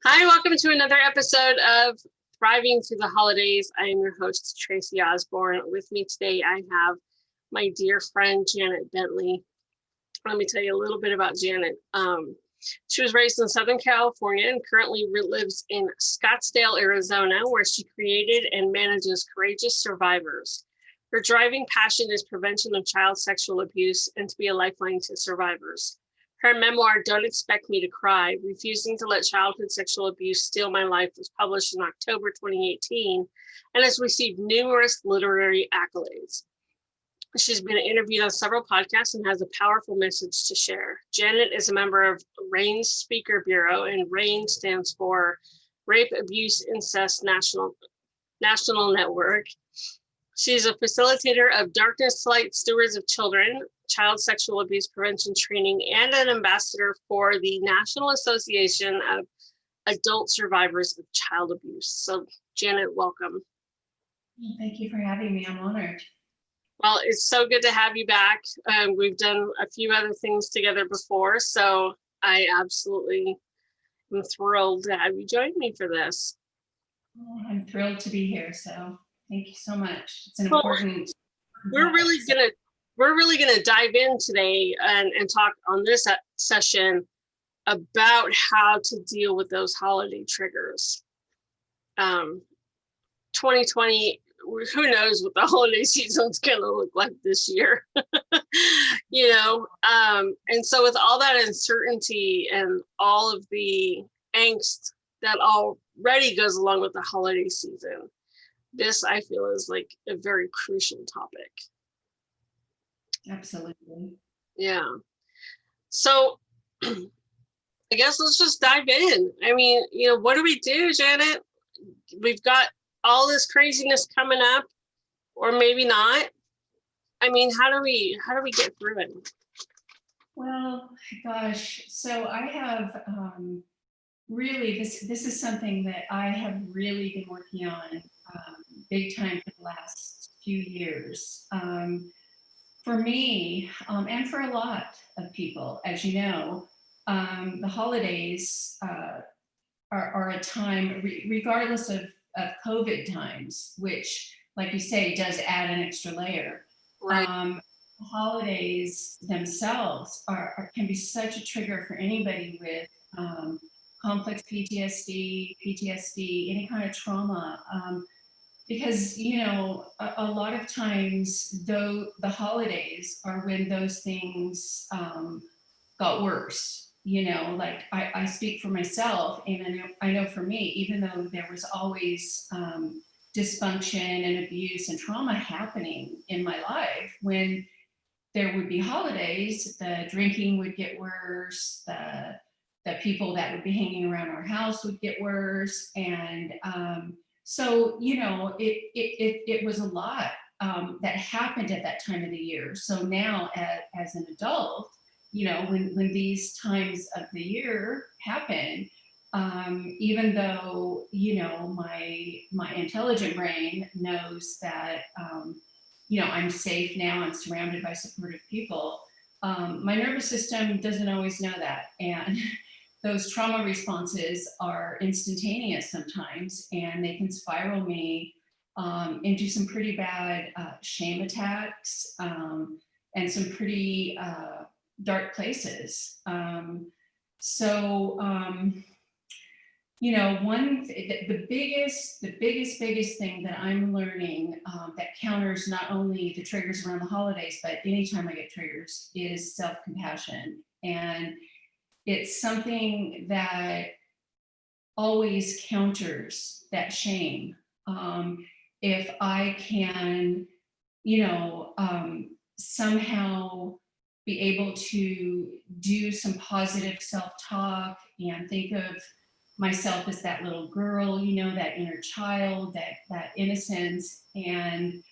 Hi, welcome to another episode of Thriving Through the Holidays. I am your host, Tracy Osborne. With me today, I have my dear friend, Janet Bentley. Let me tell you a little bit about Janet. She was raised in Southern California and currently lives in Scottsdale, Arizona, where she created and manages Courageous Survivors. Her driving passion is prevention of child sexual abuse and to be a lifeline to survivors. Her memoir, Don't Expect Me to Cry, Refusing to Let Childhood Sexual Abuse Steal My Life, was published in October 2018 and has received numerous literary accolades. She's been interviewed on several podcasts and has a powerful message to share. Janet is a member of RAIN's Speaker Bureau, and RAIN stands for Rape, Abuse, Incest National Network. She's a facilitator of Darkness to Light Stewards of Children, child sexual abuse prevention training, and an ambassador for the National Association of Adult Survivors of Child Abuse. So, Janet, welcome. Thank you for having me. I'm honored. Well, it's so good to have you back. We've done a few other things together before, so I absolutely am thrilled to have you join me for this. I'm thrilled to be here. So thank you so much. It's an important. We're really gonna dive in today and talk on this session about how to deal with those holiday triggers. 2020, who knows what the holiday season's gonna look like this year. And so with all that uncertainty and all of the angst that already goes along with the holiday season, this I feel is like a very crucial topic. Absolutely. Yeah. So I guess let's just dive in. I mean, what do we do, Janet? We've got all this craziness coming up, or maybe not. I mean, how do we get through it? Well, gosh, so I have really, this is something that I have really been working on big time for the last few years. For me, and for a lot of people, as you know, the holidays are a time, regardless of COVID times, which, like you say, does add an extra layer. Right. Holidays themselves can be such a trigger for anybody with complex PTSD, any kind of trauma. Because a lot of times, though, the holidays are when those things got worse. Like I speak for myself, and I know for me, even though there was always dysfunction and abuse and trauma happening in my life, when there would be holidays, the drinking would get worse, the people that would be hanging around our house would get worse, and so it was a lot that happened at that time of the year. So now, as an adult, when these times of the year happen, even though my intelligent brain knows that I'm safe now, I'm surrounded by supportive people, my nervous system doesn't always know that, and those trauma responses are instantaneous sometimes, and they can spiral me into some pretty bad shame attacks and some pretty dark places. The biggest thing that I'm learning that counters not only the triggers around the holidays, but anytime I get triggers, is self-compassion. And it's something that always counters that shame. If I can, somehow be able to do some positive self-talk and think of myself as that little girl, that inner child, that innocence, and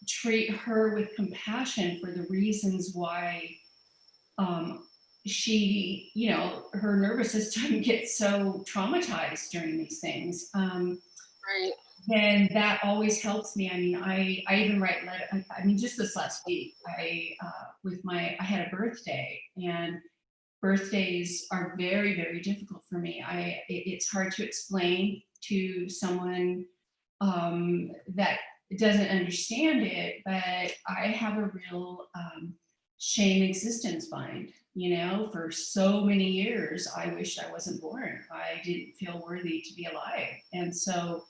treat her with compassion for the reasons why she, her nervous system gets so traumatized during these things. Right. Then that always helps me. I mean, I even write letters. I mean, just this last week, I had a birthday, and birthdays are very, very difficult for me. It's hard to explain to someone that doesn't understand it, but I have a real shame existence bind. You know, for so many years, I wished I wasn't born. I didn't feel worthy to be alive. And so,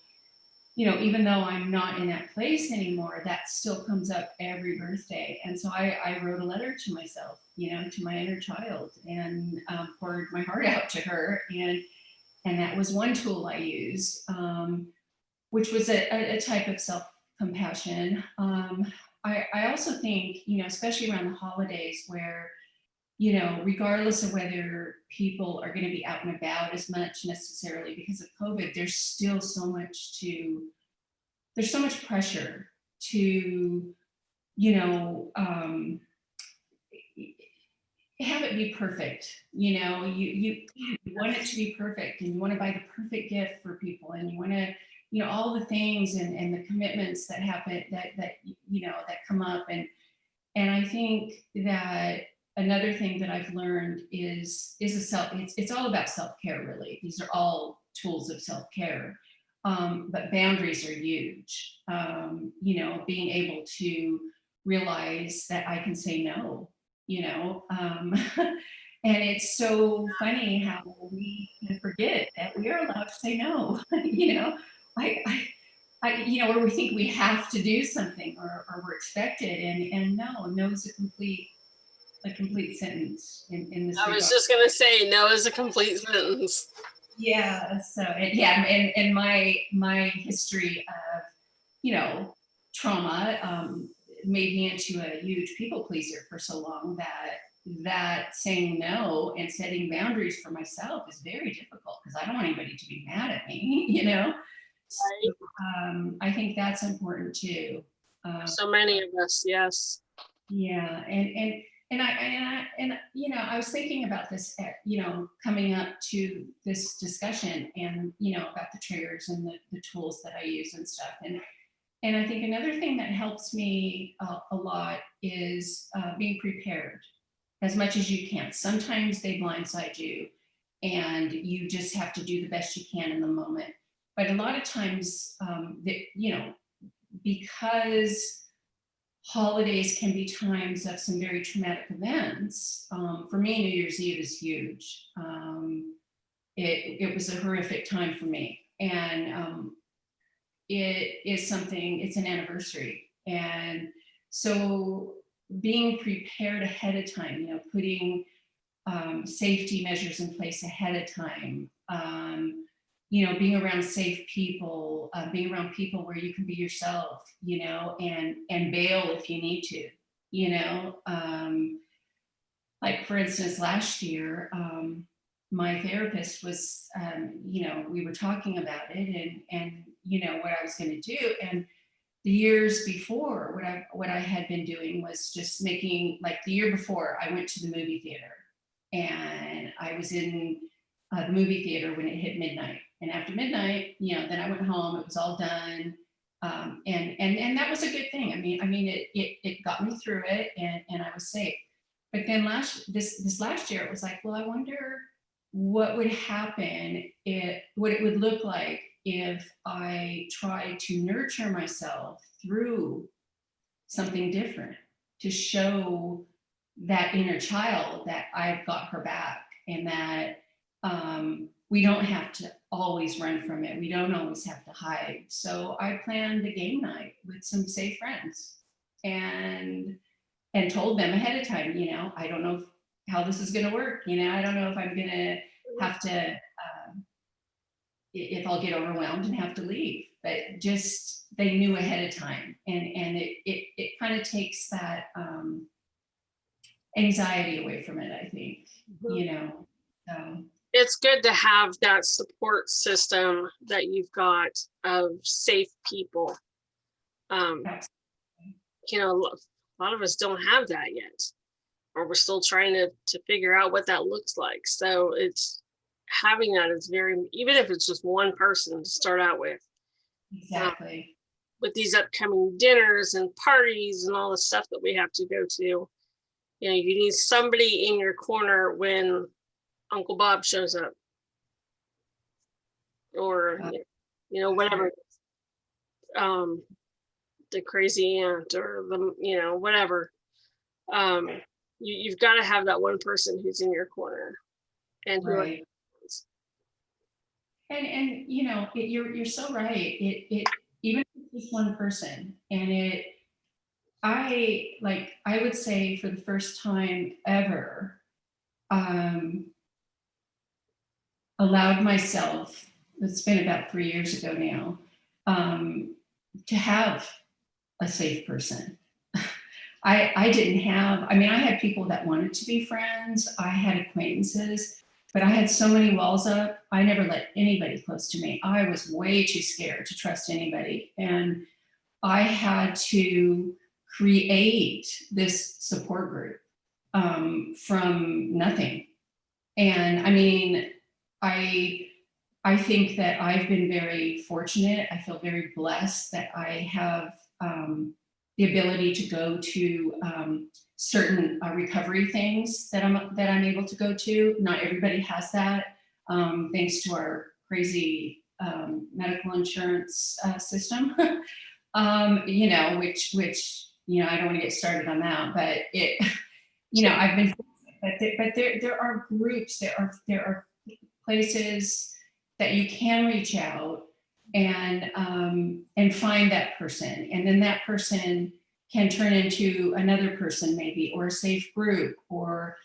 you know, even though I'm not in that place anymore, that still comes up every birthday. And so I wrote a letter to myself, you know, to my inner child, and poured my heart out to her. And that was one tool I used, which was a type of self-compassion. I also think, you know, especially around the holidays where, you know, regardless of whether people are going to be out and about as much necessarily because of COVID, there's still so much there's so much pressure to, you know, have it be perfect. You know, you want it to be perfect, and you want to buy the perfect gift for people, and you want to, you know, all the things and the commitments that happen that you know, that come up. And I think that another thing that I've learned is it's all about self-care, really. These are all tools of self-care. But boundaries are huge. You know, being able to realize that I can say no, you know. And it's so funny how we can forget that we are allowed to say no. You know, you know, where we think we have to do something, or we're expected, and no is a complete sentence in this I was regard. just gonna say, no is a complete sentence. Yeah. So yeah, and my history of, you know, trauma made me into a huge people pleaser for so long that saying no and setting boundaries for myself is very difficult, because I don't want anybody to be mad at me, you know. So, I think that's important too. So many of us, yes. Yeah, and you know, I was thinking about this, you know, coming up to this discussion, and you know, about the triggers and the tools that I use and stuff, and I think another thing that helps me a lot is being prepared as much as you can. Sometimes they blindside you, and you just have to do the best you can in the moment. But a lot of times, that, you know, because holidays can be times of some very traumatic events. For me, New Year's Eve is huge. It was a horrific time for me, and it is something. It's an anniversary, and so being prepared ahead of time, you know, putting safety measures in place ahead of time. You know, being around safe people, being around people where you can be yourself, you know, and bail if you need to, you know. Like for instance, last year, my therapist was, you know, we were talking about it, and you know, what I was going to do. And the years before, what I had been doing was just making, like the year before, I went to the movie theater, and I was in the movie theater when it hit midnight. And after midnight, you know, then I went home. It was all done, and that was a good thing. I mean, it got me through it, and I was safe. But then this last year, it was like, well, I wonder what would happen, what it would look like if I tried to nurture myself through something different, to show that inner child that I've got her back, and that we don't have to always run from it. We don't always have to hide. So I planned a game night with some safe friends, and told them ahead of time, you know, I don't know how this is going to work. You know, I don't know if I'm going to have to, if I'll get overwhelmed and have to leave. But just they knew ahead of time, and it kind of takes that anxiety away from it, I think. You know. So It's good to have that support system that you've got of safe people. You know, a lot of us don't have that yet, or we're still trying to figure out what that looks like. So it's having that is very, even if it's just one person to start out with. Exactly. With these upcoming dinners and parties and all the stuff that we have to go to, You know, you need somebody in your corner when Uncle Bob shows up, or you know, whatever, the crazy aunt, or the, you know, whatever. You've got to have that one person who's in your corner, and who right. And you know, you're so right. It even if it's just one person, and I would say for the first time ever, allowed myself, it's been about 3 years ago now, to have a safe person. I didn't have, I mean, I had people that wanted to be friends, I had acquaintances, but I had so many walls up, I never let anybody close to me. I was way too scared to trust anybody. And I had to create this support group from nothing. And I mean, I I think that I've been very fortunate. I feel very blessed that I have the ability to go to certain recovery things that I'm able to go to. Not everybody has that, thanks to our crazy medical insurance system. You know, which you know, I don't want to get started on that, but it, you know, I've been, but there are groups, there are places that you can reach out and find that person, and then that person can turn into another person maybe, or a safe group, or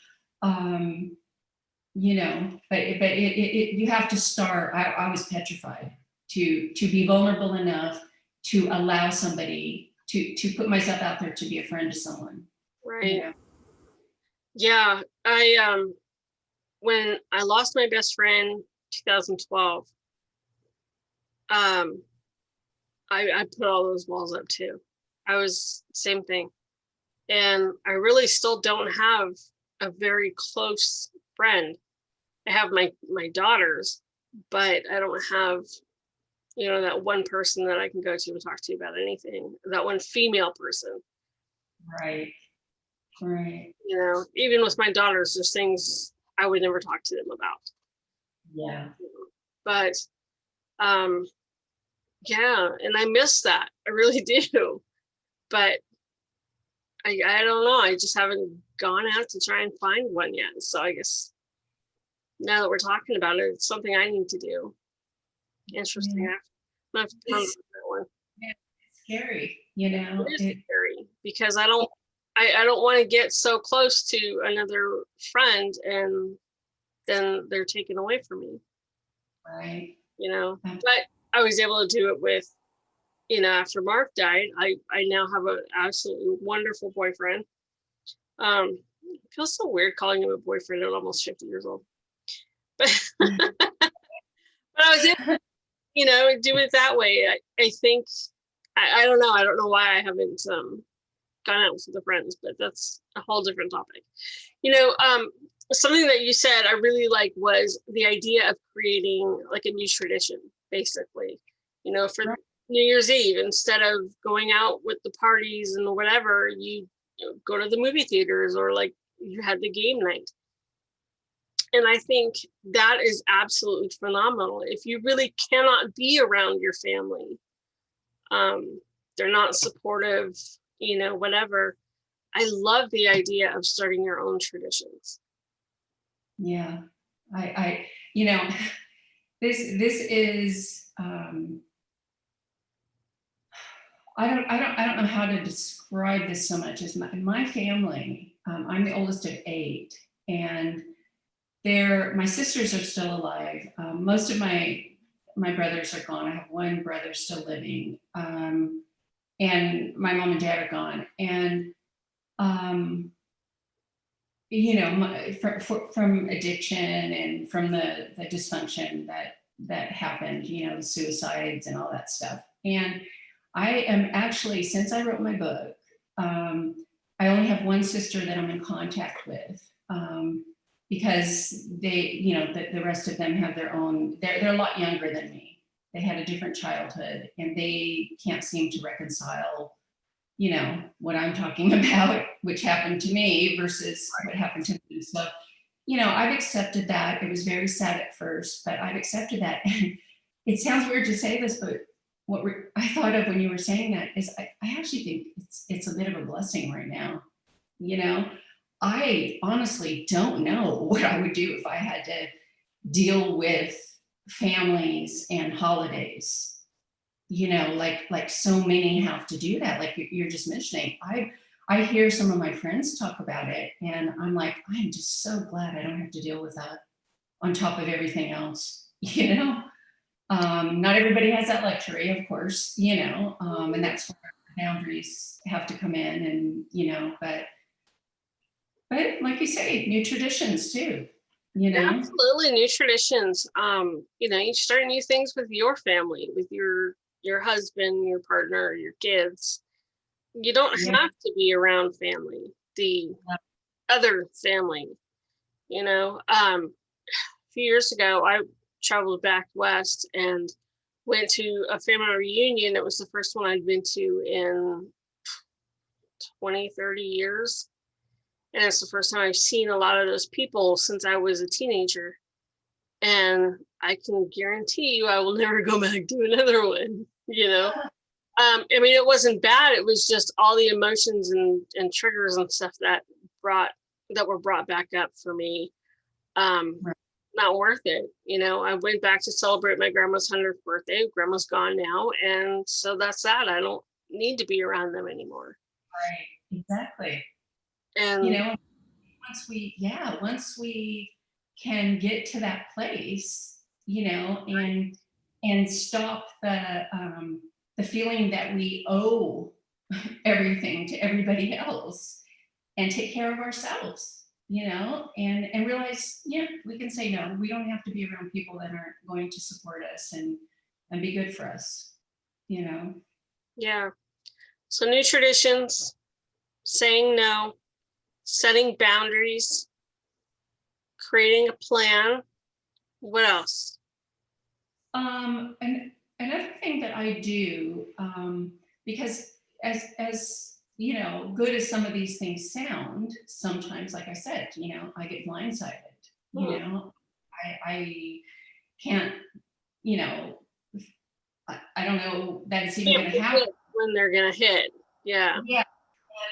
you know, but you have to start. I was petrified to be vulnerable enough to allow somebody to put myself out there to be a friend to someone. Right. You know? Yeah. When I lost my best friend 2012, I put all those walls up too. I was same thing. And I really still don't have a very close friend. I have my daughters, but I don't have, you know, that one person that I can go to and talk to about anything, that one female person. Right. Right. You know, even with my daughters, there's things I would never talk to them about. Yeah. But yeah, and I miss that. I really do. But I don't know. I just haven't gone out to try and find one yet. So I guess now that we're talking about it, it's something I need to do. Interesting. Yeah. I have to ponder that one. Yeah, it's scary, you know. It is scary because I don't want to get so close to another friend and then they're taken away from me. Right. You know, but I was able to do it with, you know, after Mark died, I now have an absolutely wonderful boyfriend. It feels so weird calling him a boyfriend at almost 50 years old. But, but I was able, you know, do it that way. I think, I don't know. I don't know why I haven't gone out with the friends, but that's a whole different topic. You know, something that you said I really like was the idea of creating like a new tradition, basically. You know, for New Year's Eve, instead of going out with the parties and whatever, you know, go to the movie theaters, or like you had the game night. And I think that is absolutely phenomenal. If you really cannot be around your family, they're not supportive, you know, whatever. I love the idea of starting your own traditions. Yeah. I you know, this is I don't know how to describe this so much as my family. I'm the oldest of 8, and my sisters are still alive. Most of my brothers are gone. I have one brother still living, and my mom and dad are gone. And you know, from addiction and from the dysfunction that happened, you know, suicides and all that stuff. And I am actually, since I wrote my book, I only have one sister that I'm in contact with, because they, you know, the rest of them have their own, they're a lot younger than me. They had a different childhood, and they can't seem to reconcile you know, what I'm talking about, which happened to me versus what happened to me. So, you know, I've accepted that. It was very sad at first, but I've accepted that. And it sounds weird to say this, but I thought of when you were saying that is I actually think it's a bit of a blessing right now. You know, I honestly don't know what I would do if I had to deal with families and holidays, you know, like so many have to do that, like you're just mentioning. I hear some of my friends talk about it, and I'm like, I'm just so glad I don't have to deal with that on top of everything else. You know, not everybody has that luxury, of course, you know, and that's where boundaries have to come in. And you know, but like you say, new traditions too, you Yeah, know. absolutely. New traditions. You know, you start new things with your family, with your husband, your partner, your kids. You don't Yeah. have to be around family, the other family, you know. A few years ago, I traveled back west and went to a family reunion. It was the first one I'd been to in 20, 30 years. And it's the first time I've seen a lot of those people since I was a teenager. And I can guarantee you I will never go back to another one, you know. I mean, it wasn't bad. It was just all the emotions and triggers and stuff that were brought back up for me. Right. Not worth it. You know, I went back to celebrate my grandma's 100th birthday. Grandma's gone now. And so that's that. I don't need to be around them anymore. Right, exactly. You And know, once we can get to that place, you know, and stop the feeling that we owe everything to everybody else and take care of ourselves, you know, and realize, yeah, we can say no. We don't have to be around people that aren't going to support us and be good for us, you know. yeah, so new traditions, saying no, setting boundaries, creating a plan. What else? And another thing that I do, because as you know, good as some of these things sound, sometimes, like I said, you know, I get blindsided. You know, I can't, you know, I don't know that it's even Can't going to happen. predict when they're gonna hit. Yeah. Yeah.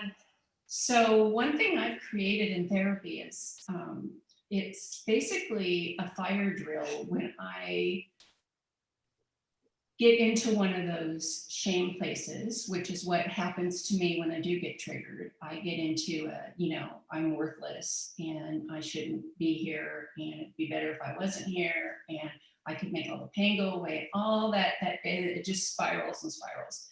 And so one thing I've created in therapy is it's basically a fire drill when I get into one of those shame places, which is what happens to me when I do get triggered. I get into you know, I'm worthless and I shouldn't be here, and it'd be better if I wasn't here, and I could make all the pain go away, all that it just spirals and spirals.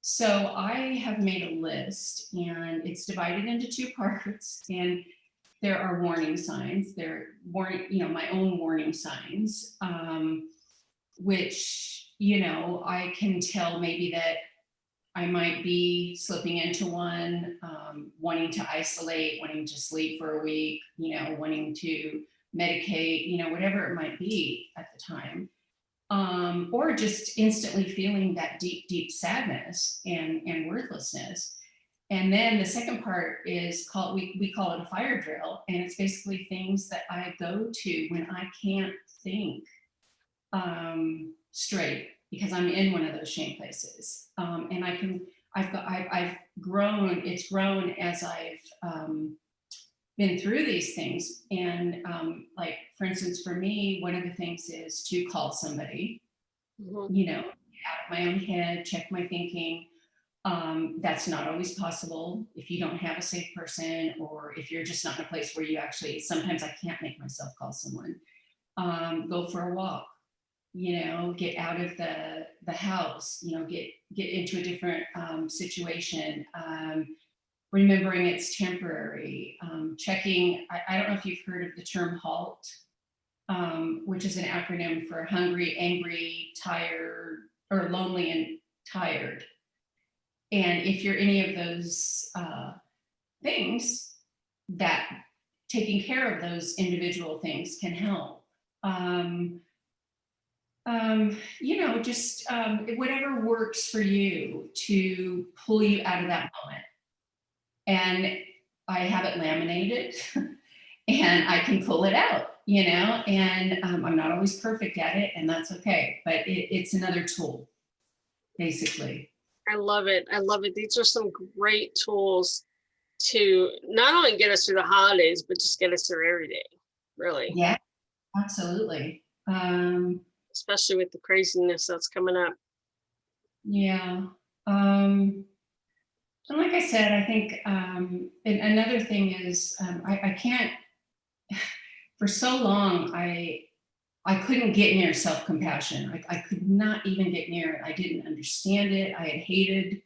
So I have made a list, and it's divided into two parts, and there are warning signs. There are warning, you know, my own warning signs, which, you know, I can tell maybe that I might be slipping into one, wanting to isolate, wanting to sleep for a week, you know, wanting to medicate, you know, whatever it might be at the time. Or just instantly feeling that deep, deep sadness and worthlessness. And then the second part is called, we call it a fire drill. And it's basically things that I go to when I can't think straight, because I'm in one of those shame places. And I've grown, it's grown as I've been through these things. And like, for instance, for me, one of the things is to call somebody, you know, out of my own head, check my thinking. That's not always possible if you don't have a safe person, or if you're just not in a place where you actually, sometimes I can't make myself call someone. Go for a walk, you know, get out of the house, you know, get into a different situation, remembering it's temporary, checking. I don't know if you've heard of the term HALT, which is an acronym for hungry, angry, tired, or lonely and tired. And if you're any of those things, that taking care of those individual things can help. just whatever works for you to pull you out of that moment. And I have it laminated and I can pull it out, and I'm not always perfect at it, and that's okay. But it's another tool, basically. I love it. I love it. These are some great tools to not only get us through the holidays, but just get us through every day, really. Yeah, absolutely. Especially with the craziness that's coming up. Yeah. And like I said, I think and another thing is I can't, for so long, I couldn't get near self-compassion. I could not even get near it. I didn't understand it. I had hated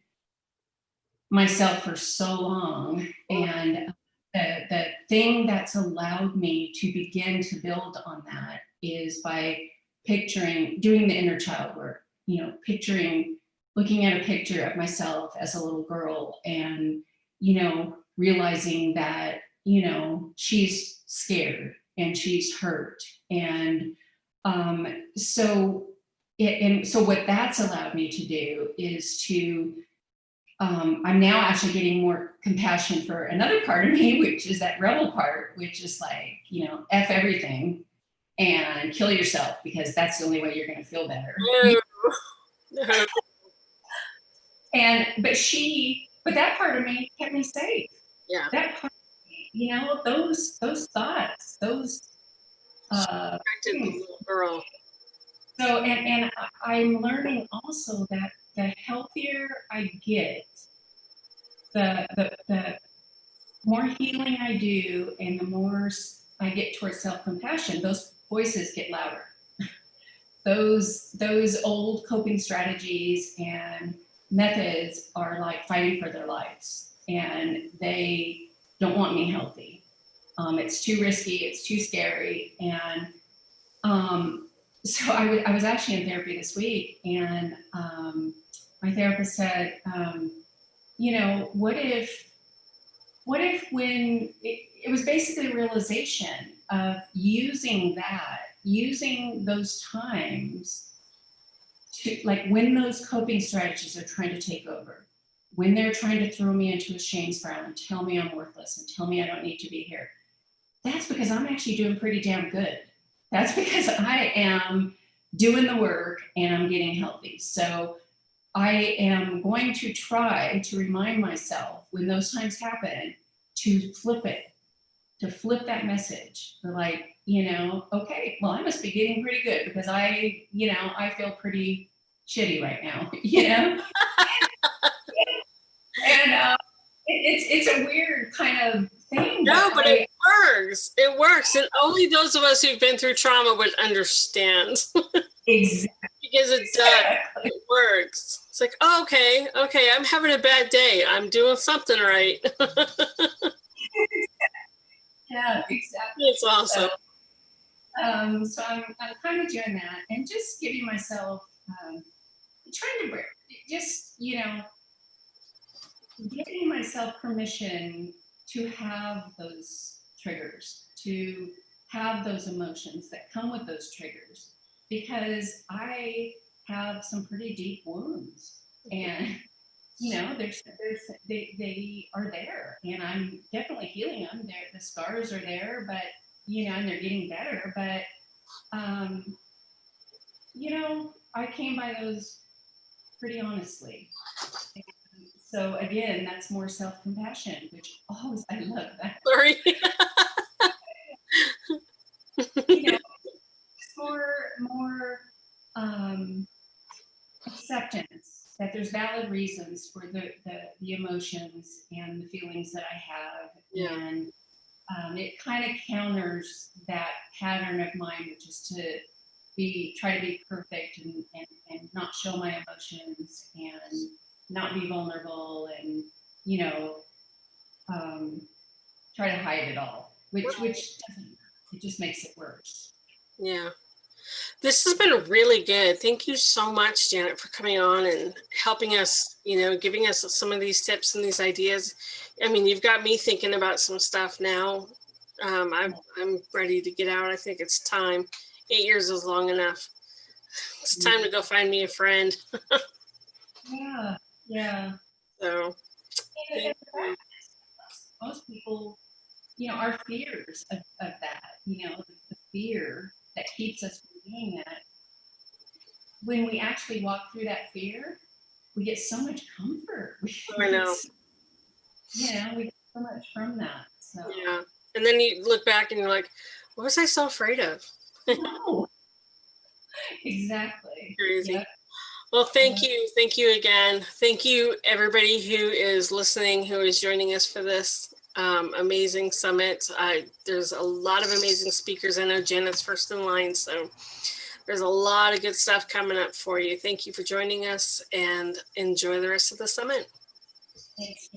myself for so long. And the thing that's allowed me to begin to build on that is by doing the inner child work, looking at a picture of myself as a little girl and, realizing that, she's scared and she's hurt. And so what that's allowed me to do is to I'm now actually getting more compassion for another part of me, which is that rebel part, which is like, F everything and kill yourself because that's the only way you're going to feel better. But that part of me kept me safe. Yeah. That part of me, those thoughts, those Protected the little girl. So, and I'm learning also that the healthier I get, the more healing I do, and the more I get towards self-compassion, those voices get louder. Those old coping strategies and methods are like fighting for their lives, and they don't want me healthy. It's too risky, it's too scary, and so I was actually in therapy this week, and my therapist said, what if when it was basically a realization of using those times to, like, when those coping strategies are trying to take over, when they're trying to throw me into a shame spiral and tell me I'm worthless and tell me I don't need to be here, that's because I'm actually doing pretty damn good. That's because I am doing the work and I'm getting healthy. So I am going to try to remind myself when those times happen to flip that message. Like, okay, well, I must be getting pretty good because I feel pretty shitty right now, and it's a weird kind of thing. No, but it works. It works. And only those of us who've been through trauma would understand. Exactly. Because it does. It works. It's like, oh, okay, I'm having a bad day. I'm doing something right. Yeah, exactly. It's awesome. So I'm kind of doing that and just giving myself, trying to just, giving myself permission to have those triggers, to have those emotions that come with those triggers, because I have some pretty deep wounds, and they are there, and I'm definitely healing them. The scars are there, but and they're getting better. But I came by those pretty honestly. So again, that's more self-compassion, which always, I love that. Sorry. More acceptance that there's valid reasons for the emotions and the feelings that I have. Yeah. And it kind of counters that pattern of mine, which is to try to be perfect and not show my emotions and not be vulnerable and try to hide it all, which doesn't, it just makes it worse. Yeah. This has been really good. Thank you so much, Janet, for coming on and helping us, giving us some of these tips and these ideas. I mean, you've got me thinking about some stuff now. I'm ready to get out. I think it's time. 8 years is long enough. It's time to go find me a friend. Yeah, yeah. So And most people, our fears of that, the fear that keeps us from doing that. When we actually walk through that fear, we get so much comfort. I know. We get so much from that. So Yeah. And then you look back and you're like, what was I so afraid of? no. Exactly. Crazy. Yep. Well, thank you. Thank you again. Thank you, everybody who is listening, who is joining us for this amazing summit. There's a lot of amazing speakers. I know Janet's first in line, so there's a lot of good stuff coming up for you. Thank you for joining us, and enjoy the rest of the summit. Thanks.